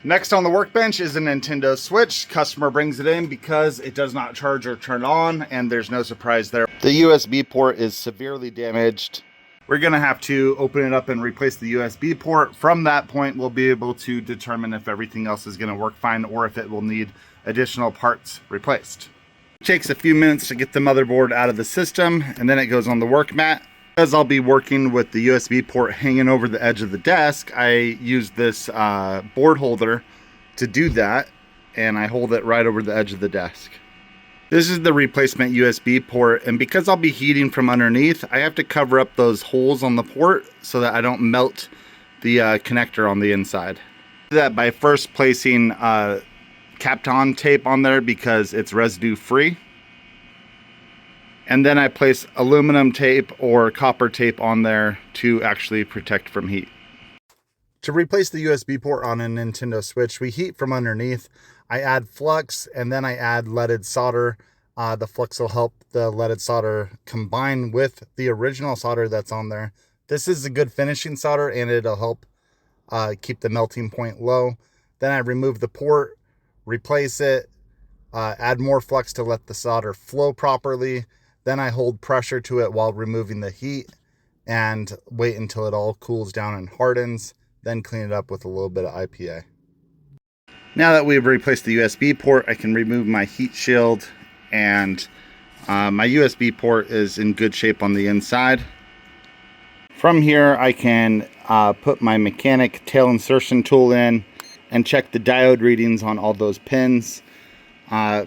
Next on the workbench is a Nintendo Switch. Customer brings it in because it does not charge or turn on, and there's no surprise there. The USB port is severely damaged. We're gonna have to open it up and replace the USB port. From that point, we'll be able to determine if everything else is gonna work fine or if it will need additional parts replaced. It takes a few minutes to get the motherboard out of the system, and then it goes on the work mat. Because I'll be working with the USB port hanging over the edge of the desk, I use this board holder to do that, and I hold it right over the edge of the desk. This is the replacement USB port, and because I'll be heating from underneath, I have to cover up those holes on the port so that I don't melt the connector on the inside. I do that by first placing Kapton tape on there because it's residue free. And then I place aluminum tape or copper tape on there to actually protect from heat. To replace the USB port on a Nintendo Switch, we heat from underneath. I add flux and then I add leaded solder. The flux will help the leaded solder combine with the original solder that's on there. This is a good finishing solder and it'll help keep the melting point low. Then I remove the port, replace it, add more flux to let the solder flow properly. Then I hold pressure to it while removing the heat and wait until it all cools down and hardens, then clean it up with a little bit of IPA. Now that we've replaced the USB port, I can remove my heat shield, and my USB port is in good shape on the inside. From here, I can put my mechanic tail insertion tool in and check the diode readings on all those pins.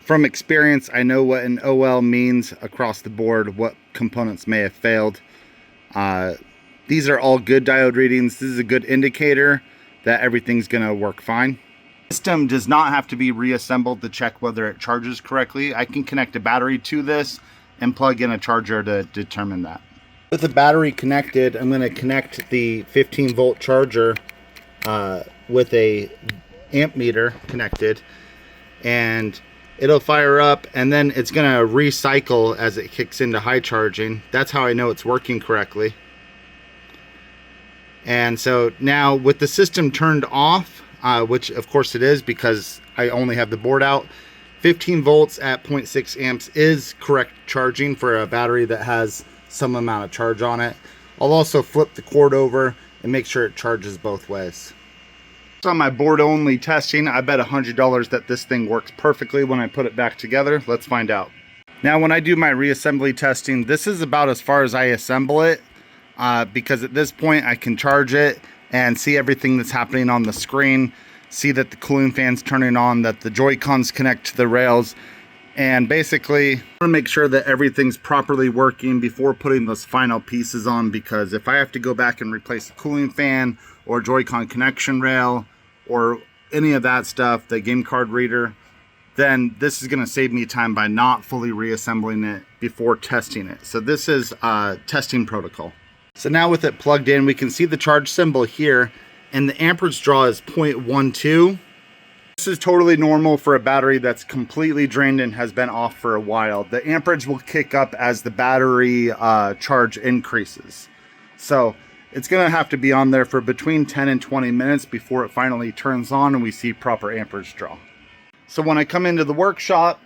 From experience, I know what an OL means across the board, what components may have failed. These are all good diode readings. This is a good indicator that everything's going to work fine. The system does not have to be reassembled to check whether it charges correctly. I can connect a battery to this and plug in a charger to determine that. With the battery connected, I'm going to connect the 15-volt charger with a amp meter connected, and it'll fire up, and then it's going to recycle as it kicks into high charging. That's how I know it's working correctly. And so now with the system turned off, which of course it is because I only have the board out, 15 volts at 0.6 amps is correct charging for a battery that has some amount of charge on it. I'll also flip the cord over and make sure it charges both ways. On my board only testing, I bet $100 that this thing works perfectly when I put it back together. Let's find out. Now when I do my reassembly testing, this is about as far as I assemble it, because at this point I can charge it and see everything that's happening on the screen, see that the cooling fan's turning on, that the Joy-Cons connect to the rails, and basically I want to make sure that everything's properly working before putting those final pieces on, because if I have to go back and replace the cooling fan or Joy-Con connection rail or any of that stuff, the game card reader, then this is going to save me time by not fully reassembling it before testing it. So this is a testing protocol. So now with it plugged in, we can see the charge symbol here, and the amperage draw is 0.12. This is totally normal for a battery that's completely drained and has been off for a while. The amperage will kick up as the battery charge increases. So it's going to have to be on there for between 10 and 20 minutes before it finally turns on and we see proper amperage draw. So when I come into the workshop,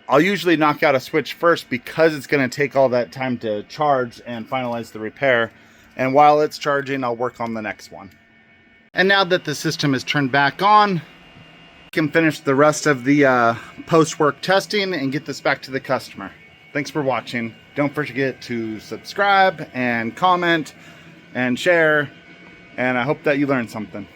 I'll usually knock out a switch first because it's going to take all that time to charge and finalize the repair. And while it's charging, I'll work on the next one. And now that the system is turned back on, I can finish the rest of the post-work testing and get this back to the customer. Thanks for watching. Don't forget to subscribe and comment and share, and I hope that you learned something.